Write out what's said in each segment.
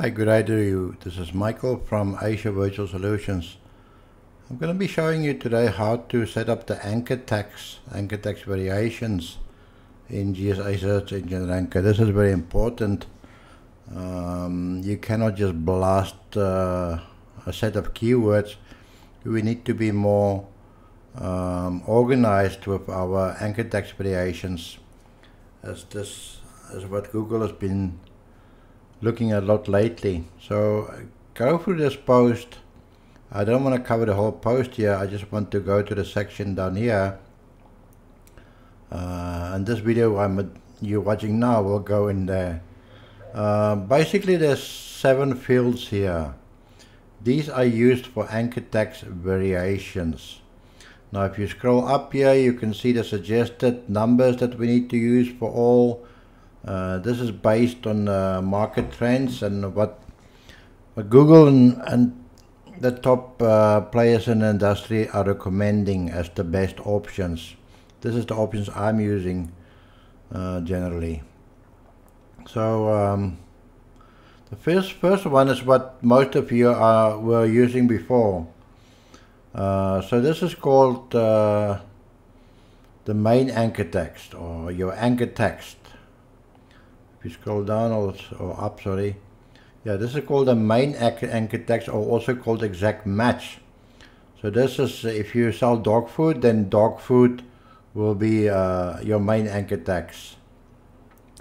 Hi, good day to you. This is Michael from Asia Virtual Solutions. I'm going to be showing you today how to set up the anchor text variations in GSA Search Engine Ranker. This is very important. You cannot just blast a set of keywords. We need to be more organized with our anchor text variations, as this is what Google has been looking at a lot lately. So go through this post. I don't want to cover the whole post here. I just want to go to the section down here, and this video you're watching now will go in there. Basically there's 7 fields here. These are used for anchor text variations. Now if you scroll up here, you can see the suggested numbers that we need to use for all. This is based on market trends and what Google and the top players in the industry are recommending as the best options. This is the options I'm using generally. So the first one is what most of you were using before. So this is called the main anchor text, or your anchor text. If you scroll down or up, sorry. Yeah, this is called the main anchor text, or also called exact match. So this is, if you sell dog food, then dog food will be your main anchor text.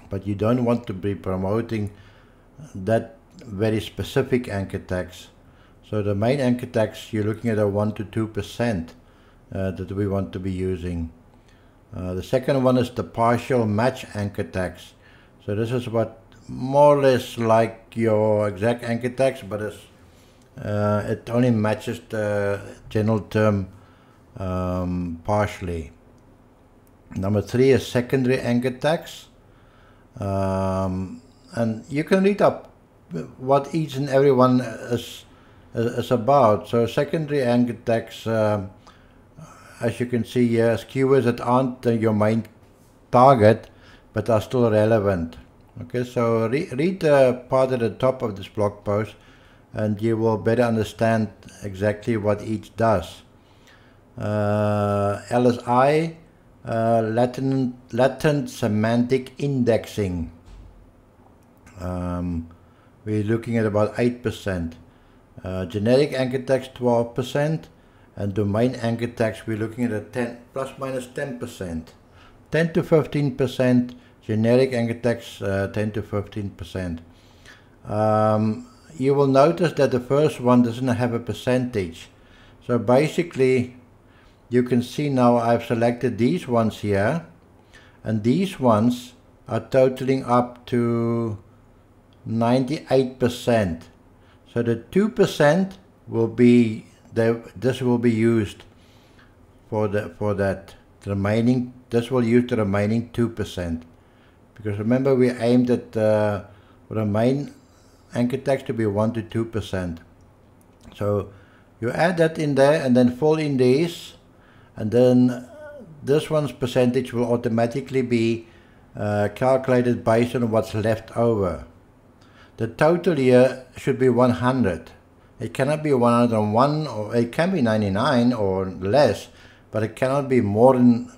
But you don't want to be promoting that very specific anchor text. So the main anchor text, you're looking at a 1 to 2% that we want to be using. The second one is the partial match anchor text. So this is what more or less like your exact anchor text, but it only matches the general term partially. Number 3 is secondary anchor text, and you can read up what each and every one is about. So secondary anchor text, as you can see here, is keywords that aren't your main target but are still relevant. Okay, so read the part at the top of this blog post and you will better understand exactly what each does. LSI, latent semantic indexing. We're looking at about 8%. Generic anchor text 12%, and domain anchor text we're looking at a plus minus 10%. 10 to 15%. Generic anchor text 10 to 15%. You will notice that the first one doesn't have a percentage. So basically you can see now I've selected these ones here, and these ones are totaling up to 98%. So the 2% will be this will be used for that. The remaining, this will use the remaining 2%. Because remember, we aimed at for the main anchor text to be 1 to 2%. So you add that in there and then fill in these, and then this one's percentage will automatically be calculated based on what's left over. The total here should be 100. It cannot be 101, or it can be 99 or less, but it cannot be more than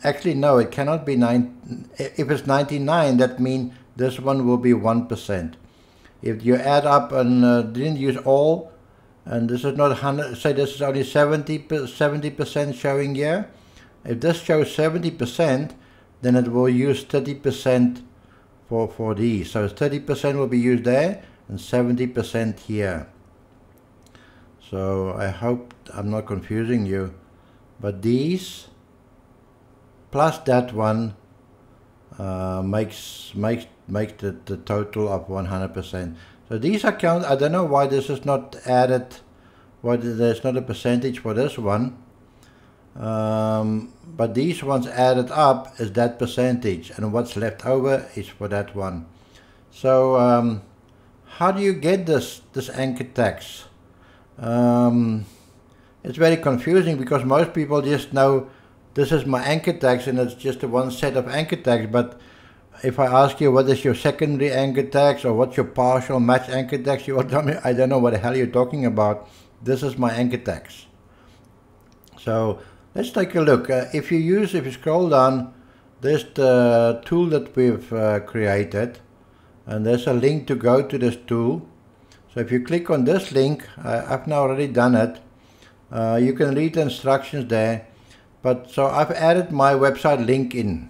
actually no, it cannot be 9. If it's 99, that means this one will be 1%. If you add up and didn't use all, and this is not 100, say this is only 70% showing here. If this shows 70%, then it will use 30% for these. So 30% will be used there and 70% here. So I hope I'm not confusing you, but these plus that one makes the total of 100%. So these are count. I don't know why this is not added, why there's not a percentage for this one, but these ones added up is that percentage, and what's left over is for that one. So how do you get this anchor text? It's very confusing because most people just know this is my anchor text and it's just one set of anchor text, but if I ask you what is your secondary anchor text or what's your partial match anchor text, you will tell me, I don't know what the hell you're talking about. This is my anchor text. So let's take a look. If you scroll down, there's the tool that we've created, and there's a link to go to this tool. So if you click on this link, I've now already done it. You can read the instructions there, but so I've added my website link in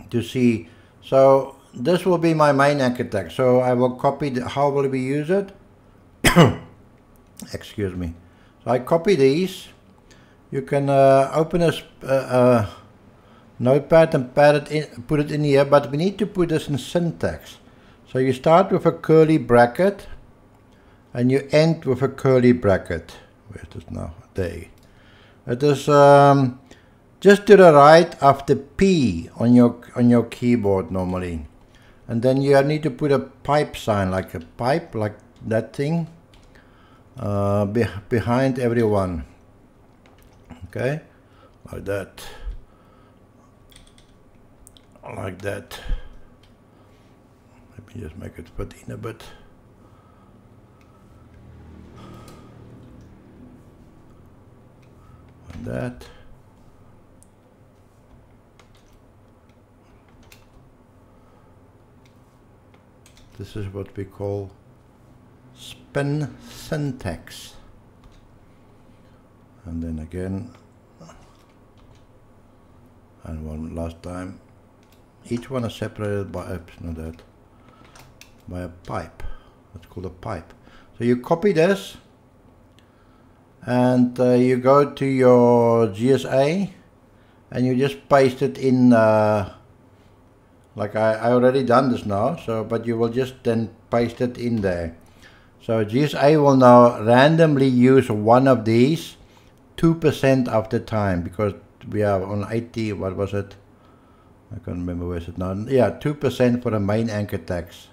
to see. So this will be my main anchor text. So I will copy how will we use it? Excuse me. So I copy these. You can open a notepad and put it in here, but we need to put this in syntax. So you start with a curly bracket and you end with a curly bracket. Where's this now? There. It is just to the right of the P on your keyboard normally, and then you need to put a pipe sign, like a pipe, like that thing, behind everyone. Okay, like that, like that. Let me just make it fit in a bit. Like that. This is what we call spin syntax. And then again, and one last time. Each one is separated by a pipe. That's called a pipe. So you copy this, and you go to your GSA, and you just paste it in. Like I already done this now. So, but you will just then paste it in there. So GSA will now randomly use one of these 2% of the time, because we are on 80, what was it? I can't remember where is it now. Yeah, 2% for the main anchor text.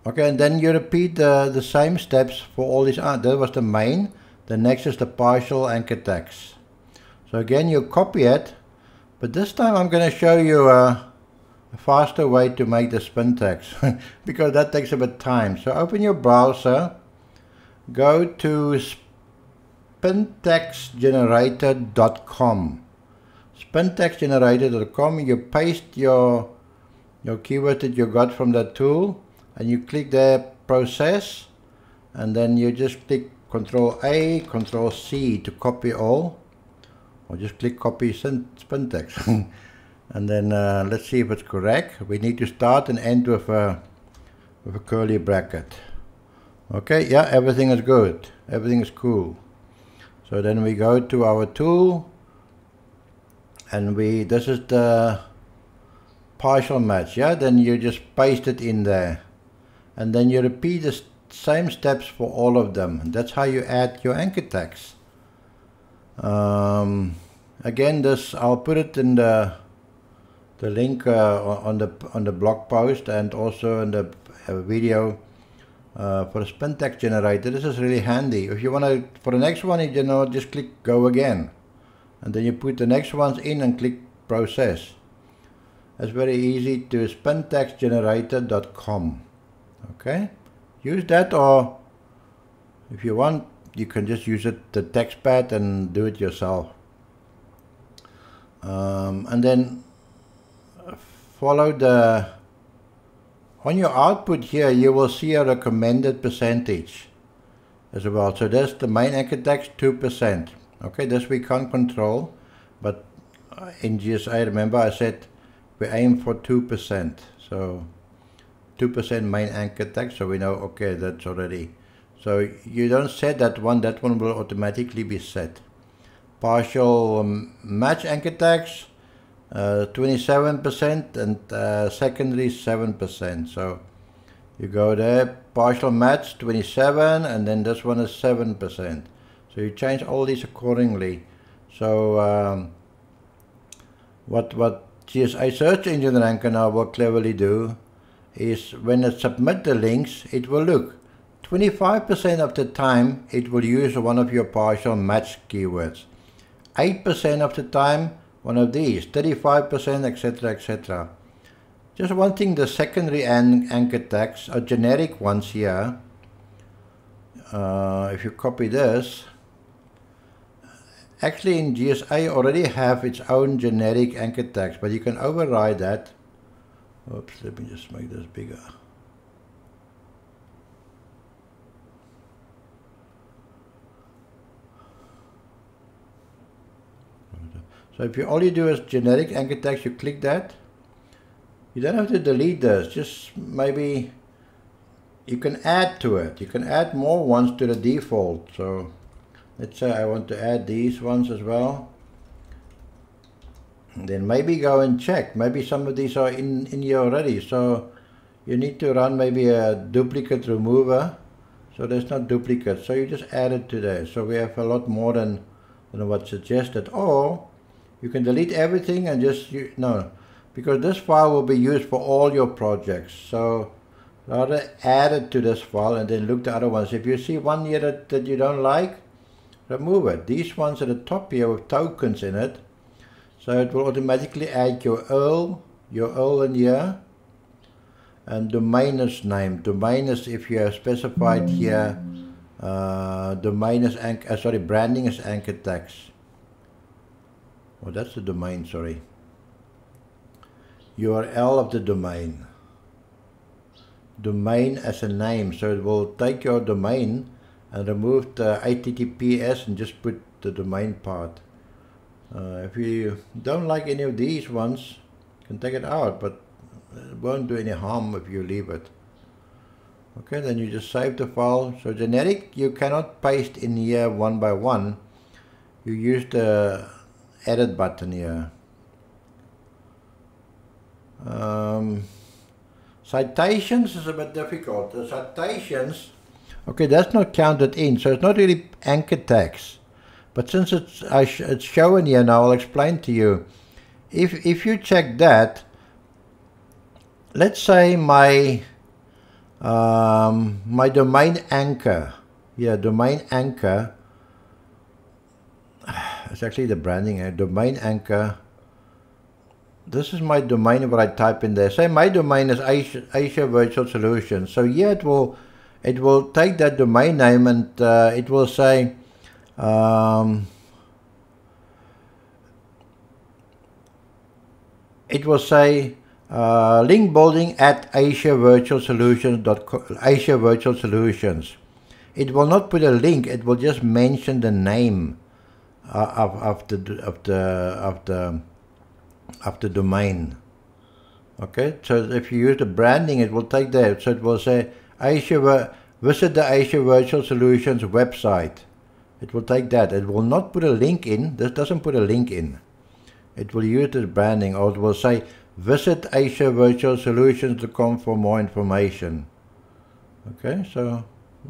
Okay, and then you repeat the same steps for all these. That was the main. The next is the partial anchor text. So again, you copy it, but this time I'm going to show you a faster way to make the spin text because that takes a bit of time. So open your browser, go to spintextgenerator.com. spintextgenerator.com. You paste your keyword that you got from that tool, and you click there, process, and then you just click Control A, Control C to copy all, or just click copy spin text. And then let's see if it's correct. We need to start and end with a curly bracket. Okay, yeah, everything is good. Everything is cool. So then we go to our tool, and this is the partial match. Yeah, then you just paste it in there, and then you repeat the same steps for all of them. And that's how you add your anchor text. Again, this I'll put it in the link on the blog post, and also in the video for the spin text generator. This is really handy. If you want to, for the next one, you know, just click go again, and then you put the next ones in and click process. It's very easy. To spintextgenerator.com. Okay, use that, or if you want, you can just use the text pad and do it yourself. And then follow on your output here, you will see a recommended percentage as well. So that's the main anchor text, 2%. Okay, this we can't control, but in GSA, remember I said we aim for 2%. So 2% main anchor text, so we know, okay, that's already. So you don't set that one will automatically be set. Partial match anchor text, 27%, and secondary 7%. So you go there, partial match 27, and then this one is 7%. So you change all these accordingly. So what GSA Search Engine Ranker now will cleverly do is, when it submit the links, it will look 25% of the time it will use one of your partial match keywords, 8% of the time one of these, 35%, etc., etc. Just one thing, the secondary anchor tags are generic ones here. If you copy this, actually in GSA already have its own generic anchor tags, but you can override that. Oops, let me just make this bigger. So if all you do is generic anchor tags, you click that. You don't have to delete this, just maybe you can add to it. You can add more ones to the default. So let's say I want to add these ones as well. And then maybe go and check. Maybe some of these are in here already. So you need to run maybe a duplicate remover. So there's not duplicates. So you just add it to there. So we have a lot more than what's suggested. Or you can delete everything and just, no, because this file will be used for all your projects. So rather add it to this file and then look the other ones. If you see one here that you don't like, remove it. These ones at the top here with tokens in it. So it will automatically add your URL in here. And domain is name. Domain is if you have specified here, domain is branding is anchor tags. Oh, that's the domain, sorry. URL of the domain. Domain as a name, so it will take your domain and remove the HTTPS and just put the domain part. If you don't like any of these ones, you can take it out, but it won't do any harm if you leave it. Okay, then you just save the file. So generic, you cannot paste in here one by one. You use the edit button here. Citations is a bit difficult. The citations, okay, that's not counted in, so it's not really anchor tags. But since it's shown here now, I'll explain to you. If you check that, let's say my my domain anchor, domain anchor. It's actually the branding, domain anchor. This is my domain what I type in there. Say my domain is Asia Virtual Solutions. So here it will take that domain name and it will say link building at Asia Virtual Solutions. It will not put a link. It will just mention the name of the domain. Okay, so if you use the branding, it will take that. So it will say visit the Asia Virtual Solutions website. It will take that. It will not put a link in. This doesn't put a link in. It will use the branding, or it will say visit AsiaVirtualSolutions.com for more information. Okay, so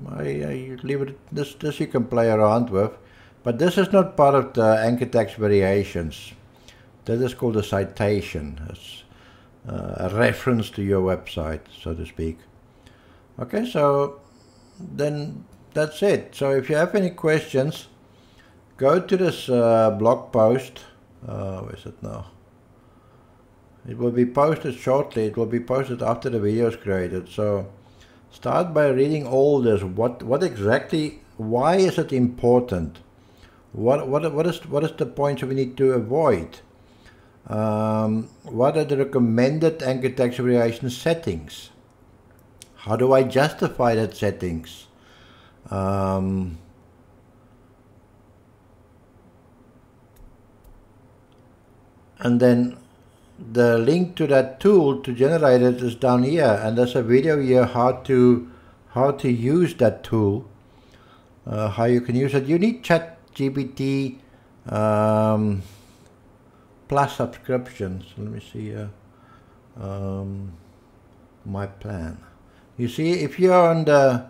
I leave it. This you can play around with, but this is not part of the anchor text variations. That is called a citation. It's a reference to your website, so to speak. Okay, so then that's it. So if you have any questions, go to this blog post. Where is it now? It will be posted shortly. It will be posted after the video is created. So start by reading all this. What exactly? Why is it important? What is the points we need to avoid? What are the recommended anchor text variation settings? How do I justify that settings? And then the link to that tool to generate it is down here, and there's a video here how to use that tool, how you can use it. You need ChatGPT plus subscriptions. Let me see here. My plan. You see, if you're on the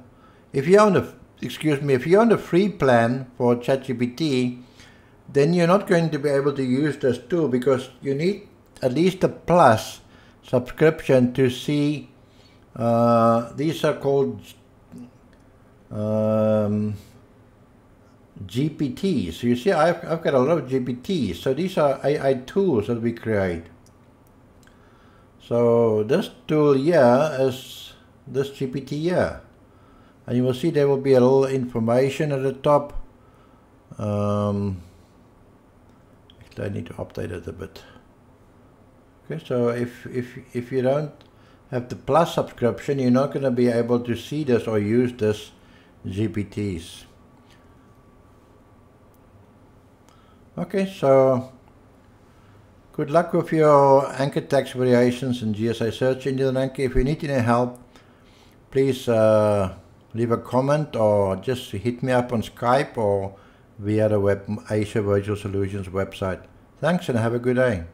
free plan for ChatGPT, then you're not going to be able to use this tool, because you need at least a plus subscription to see. These are called GPTs. So you see, I've got a lot of GPTs. So these are AI tools that we create. So this tool here is this GPT here, and you will see there will be a little information at the top. Actually, I need to update it a bit. Okay, so if you don't have the Plus subscription, you're not going to be able to see this or use this GPTs. Okay, so good luck with your anchor text variations in GSA Search Engine Ranker. If you need any help, please leave a comment or just hit me up on Skype or via the Asia Virtual Solutions website. Thanks and have a good day.